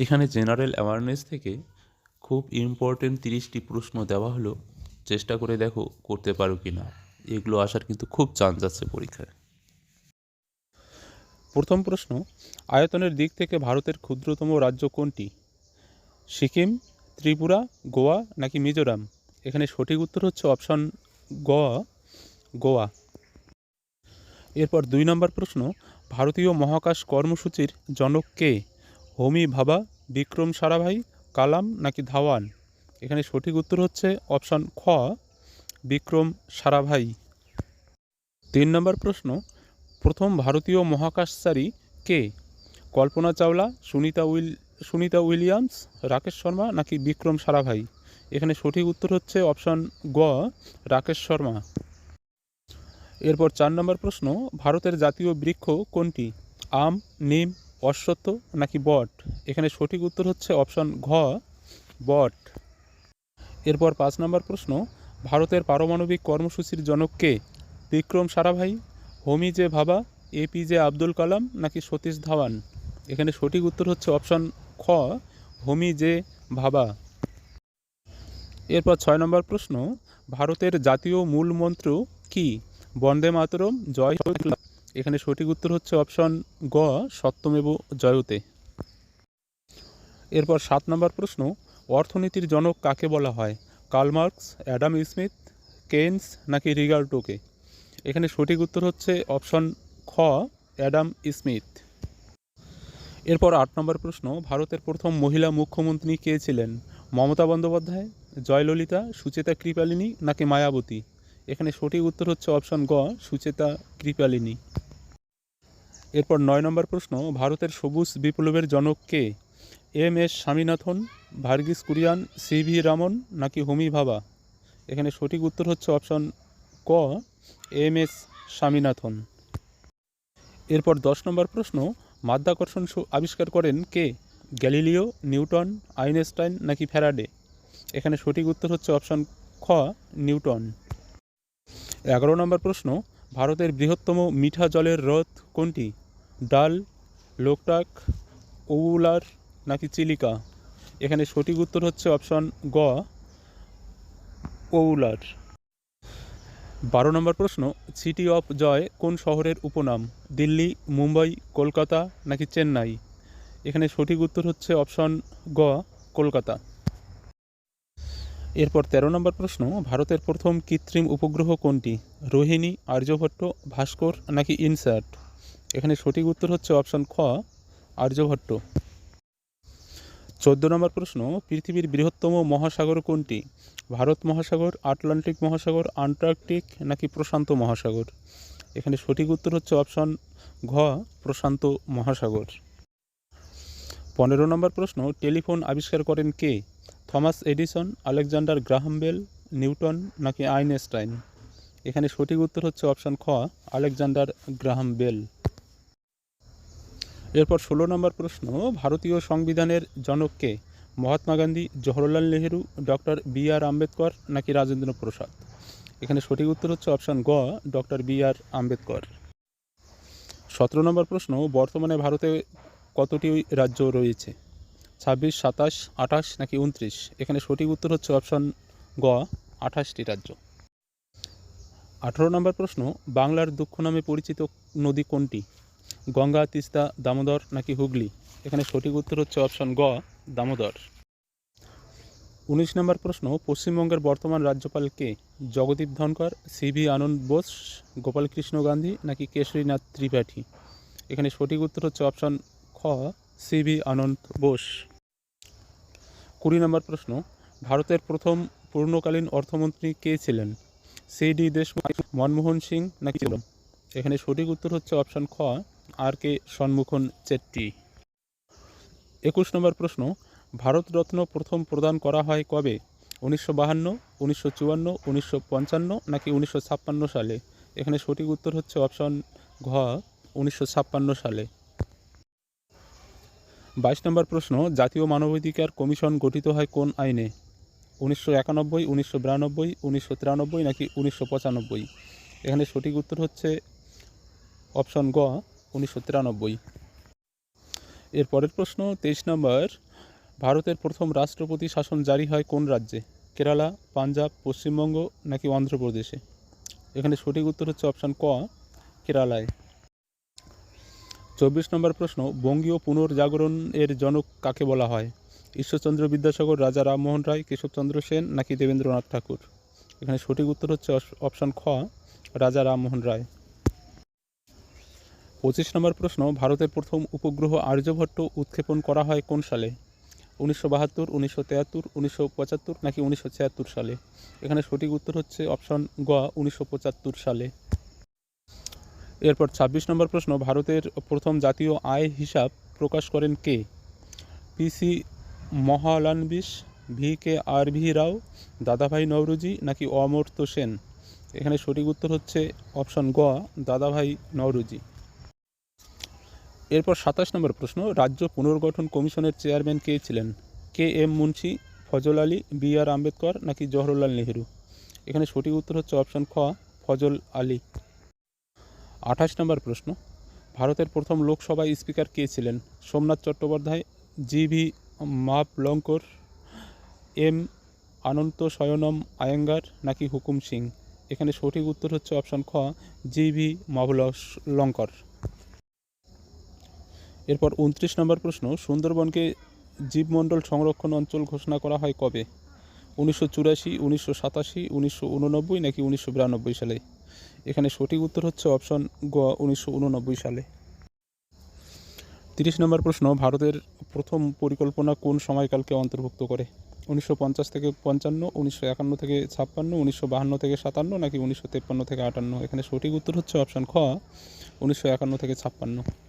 এখানে general awareness থেকে খুব ইম্পর্টেন্ট 30টি প্রশ্ন দেওয়া হলো, চেষ্টা করে দেখো করতে পারো কি না। এগুলো আসার কিন্তু খুব চান্স আছে পরীক্ষায়। প্রথম প্রশ্ন, আয়তনের দিক থেকে ভারতের ক্ষুদ্রতম রাজ্য কোনটি? সিকিম, ত্রিপুরা, গোয়া নাকি মিজোরাম? এখানে সঠিক উত্তর হচ্ছে অপশন গোয়া। এরপর 2 নম্বর প্রশ্ন, ভারতীয় মহাকাশ কর্মসূচির জনক কে? হোমি ভাবা, বিক্রম সারাভাই, কালাম নাকি ধাওয়ান? এখানে সঠিক উত্তর হচ্ছে অপশন খ, বিক্রম সারাভাই। 3 নম্বর প্রশ্ন, প্রথম ভারতীয় মহাকাশচারী কে? কল্পনা চাওলা, সুনিতা উইলিয়ামস, রাকেশ শর্মা নাকি বিক্রম সারাভাই? এখানে সঠিক উত্তর হচ্ছে অপশন গ, রাকেশ শর্মা। এরপর 4 নম্বর প্রশ্ন, ভারতের জাতীয় বৃক্ষ কোনটি? আম, নিম, অশ্বত্থ নাকি বট? এখানে সঠিক উত্তর হচ্ছে অপশন ঘ, বট। এরপর 5 নম্বর প্রশ্ন, ভারতের পারমাণবিক কর্মসূচির জনক কে? বিক্রম সারাভাই, হোমি জে ভাবা, এপিজে আব্দুল কালাম নাকি সতীশ ধাওয়ান? এখানে সঠিক উত্তর হচ্ছে অপশন খ, হোমি জে ভাবা। এরপর 6 নম্বর প্রশ্ন, ভারতের জাতীয় মূল মন্ত্র কি? বন্দে মাতরম, জয় হে। এখানে সঠিক উত্তর হচ্ছে অপশন গ, সত্যমেব জয়তে। এরপর 7 নম্বর প্রশ্ন, অর্থনীতির জনক কাকে বলা হয়? Karl Marx, Adam Smith, Keynes নাকি রিগার্ডোকে? এখানে সঠিক উত্তর হচ্ছে অপশন খ, অ্যাডাম স্মিথ। এরপর 8 নম্বর প্রশ্ন, ভারতের প্রথম মহিলা মুখ্যমন্ত্রী কে ছিলেন? মমতা বন্দ্যোপাধ্যায়, জয়ললিতা, সুচেতা কৃপালিনী নাকি মায়াবতী? এখানে সঠিক উত্তর হচ্ছে অপশন গ, সুচেতা কৃপালিনী। এরপর 9 নম্বর প্রশ্ন, ভারতের সবুজ বিপ্লবের জনক কে? M S Swaminathan, Verghese Kurien, CV Raman নাকি হোমি ভাবা? এখানে সঠিক উত্তর হচ্ছে অপশন ক, এম এস স্বামীনাথন। এরপর 10 নম্বর প্রশ্ন, মাধ্যাকর্ষণ আবিষ্কার করেন কে? গ্যালিলিও, নিউটন, আইনস্টাইন নাকি ফ্যারাডে? এখানে সঠিক উত্তর হচ্ছে অপশন খ, নিউটন। 11 নম্বর প্রশ্ন, ভারতের বৃহত্তম মিঠা জলের হ্রদ কোনটি? ডাল, লোকটাক, ওউলার নাকি চিলিকা? এখানে সঠিক উত্তর হচ্ছে অপশন গ, ওউলার। 12 নম্বর প্রশ্ন, সিটি অফ জয় কোন শহরের উপনাম? দিল্লি, মুম্বাই, কলকাতা নাকি চেন্নাই? এখানে সঠিক উত্তর হচ্ছে অপশন গ, কলকাতা। এরপর 13 নম্বর প্রশ্ন, ভারতের প্রথম কৃত্রিম উপগ্রহ কোনটি? রোহিণী, আর্যভট্ট, ভাস্কর নাকি ইনস্যাট? এখানে সঠিক উত্তর হচ্ছে অপশন খ, আর্যভট্ট। 14 নম্বর প্রশ্ন, পৃথিবীর বৃহত্তম মহাসাগর কোনটি? ভারত মহাসাগর, আটলান্টিক মহাসাগর, আন্টার্কটিক নাকি প্রশান্ত মহাসাগর? এখানে সঠিক উত্তর হচ্ছে অপশন ঘ, প্রশান্ত মহাসাগর। 15 নম্বর প্রশ্ন, টেলিফোন আবিষ্কার করেন কে? Thomas Edison, Alexander Graham Bell, Newton নাকি আইনস্টাইন? এখানে সঠিক উত্তর হচ্ছে অপশন খ, আলেকজান্ডার গ্রাহাম বেল। এরপর 16 নম্বর প্রশ্ন, ভারতীয় সংবিধানের জনক কে? মহাত্মা গান্ধী, জওহরলাল নেহেরু, ডক্টর বি আর আম্বেদকর নাকি রাজেন্দ্র প্রসাদ? এখানে সঠিক উত্তর হচ্ছে অপশন গ, ডক্টর বি আর আম্বেদকর। 17 নম্বর প্রশ্ন, বর্তমানে ভারতে কতটি রাজ্য রয়েছে? 26, 27, 28 নাকি 29? এখানে সঠিক উত্তর হচ্ছে অপশন গ, 28টি রাজ্য। 18 নম্বর প্রশ্ন, বাংলার দুঃখ নামে পরিচিত নদী কোনটি? গঙ্গা, তিস্তা, দামোদর নাকি হুগলি? এখানে সঠিক উত্তর হচ্ছে অপশন গ, দামোদর। 19 নম্বর প্রশ্ন, পশ্চিমবঙ্গের বর্তমান রাজ্যপাল কে? জগদীপ ধনকর, সিভি আনন্দ বোস, গোপালকৃষ্ণ গান্ধী নাকি কেশরীনাথ ত্রিপাঠী? এখানে সঠিক উত্তর হচ্ছে অপশন খ, সিভি আনন্দ বোস। 20 নম্বর প্রশ্ন, ভারতের প্রথম পূর্ণকালীন অর্থমন্ত্রী কে ছিলেন? সি.ডি. দেশমুখ, মনমোহন সিং নাকি? এখানে সঠিক উত্তর হচ্ছে অপশন খ, আর কে শনমুখন চেট্টি। 21 নম্বর প্রশ্ন, ভারতরত্ন প্রথম প্রদান করা হয় কবে? 1952, 1954, 1955 নাকি 1956 সালে? এখানে সঠিক উত্তর হচ্ছে অপশন ঘ, 1956 সালে। 22 নম্বর প্রশ্ন, জাতীয় মানবাধিকার কমিশন গঠিত হয় কোন আইনে? 1991, 1992, 1993 নাকি 1995? এখানে সঠিক উত্তর হচ্ছে অপশন গ, 1993। এর পরের প্রশ্ন 23 নম্বর, ভারতের প্রথম রাষ্ট্রপতি শাসন জারি হয় কোন রাজ্যে? কেরালা, পাঞ্জাব, পশ্চিমবঙ্গ নাকি অন্ধ্রপ্রদেশে? এখানে সঠিক উত্তর হচ্ছে অপশান ক, কেরালায়। 24 নম্বর প্রশ্ন, বঙ্গীয় পুনর্জাগরণ এর জনক কাকে বলা হয়? ঈশ্বরচন্দ্র বিদ্যাসাগর, রাজা রামমোহন রায়, কেশবচন্দ্র সেন নাকি দেবেন্দ্রনাথ ঠাকুর? এখানে সঠিক উত্তর হচ্ছে অপশান খ, রাজা রামমোহন রায়। 25 নম্বর প্রশ্ন, ভারতের প্রথম উপগ্রহ আর্যভট্ট উৎক্ষেপণ করা হয় কোন সালে? 1972, 1973, 1975 নাকি 1976 সালে? এখানে সঠিক উত্তর হচ্ছে অপশন গ, 1975 সালে। এরপর 26 নম্বর প্রশ্ন, ভারতের প্রথম জাতীয় আয় হিসাব প্রকাশ করেন কে? পিসি মহালানবিশ, VKRV রাও, দাদাভাই নওরোজি নাকি অমর্ত্য সেন? এখানে সঠিক উত্তর হচ্ছে অপশন গ, দাদাভাই নওরোজি। এরপর 27 নম্বর প্রশ্ন, রাজ্য পুনর্গঠন কমিশনের চেয়ারম্যান কে ছিলেন? KM মুন্সি, ফজল আলী, BR আম্বেদকর নাকি জওহরলাল নেহেরু? এখানে সঠিক উত্তর হচ্ছে অপশন খ, ফজল আলী। 28 নম্বর প্রশ্ন, ভারতের প্রথম লোকসভায় স্পিকার কে ছিলেন? সোমনাথ চট্টোপাধ্যায়, GV মাভলঙ্কর, M অনন্ত শয়নম আয়েঙ্গার নাকি হুকুম সিং? এখানে সঠিক উত্তর হচ্ছে অপশন খ, GV মাভলঙ্কর। এরপর 29 নম্বর প্রশ্ন, সুন্দরবনকে জীবমণ্ডল সংরক্ষণ অঞ্চল ঘোষণা করা হয় কবে? 1984, 1987, 1989 নাকি 1992 সালে? এখানে সঠিক উত্তর হচ্ছে অপশন গ, 1989 সালে। 30 নম্বর প্রশ্ন, ভারতের প্রথম পরিকল্পনা কোন সময়কালকে অন্তর্ভুক্ত করে? 1950 থেকে 55, 1951 থেকে 56, 1952 থেকে 57 নাকি 1953 থেকে 58? এখানে সঠিক উত্তর হচ্ছে অপশন খ, 1951 থেকে 56।